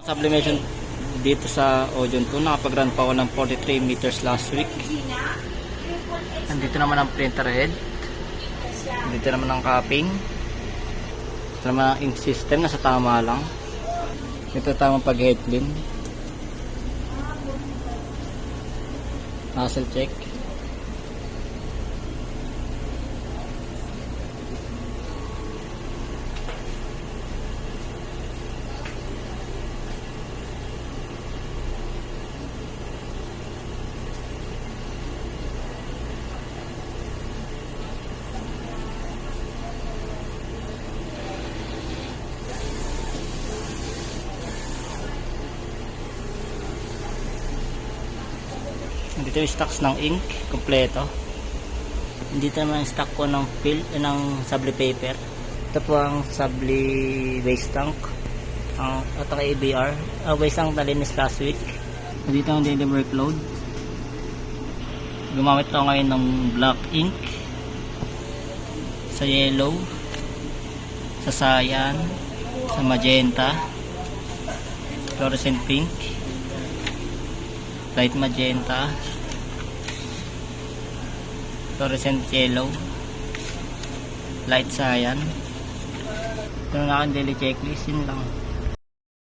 Sublimation dito sa Ojon 2, nakapag-run pa ako ng 43 meters last week. Nandito naman ang printer head. Dito naman ang capping. Ito naman ang ink system, nasa tama lang. Ito tamang pag-head clean. Nozzle check. Dito yung stocks ng ink, kompleto. Dito naman yung stock ko ng ng Sabli paper. Ito po ang Sabli waste tank. Ito kay ABR. Waste tank nalinis last week. Dito ang daily workload. Gumamit ako ngayon ng black ink. Sa yellow. Sa cyan. Sa magenta. Fluorescent pink. Light magenta, fluorescent yellow, light cyan. Ito na aking daily checklist, yun lang.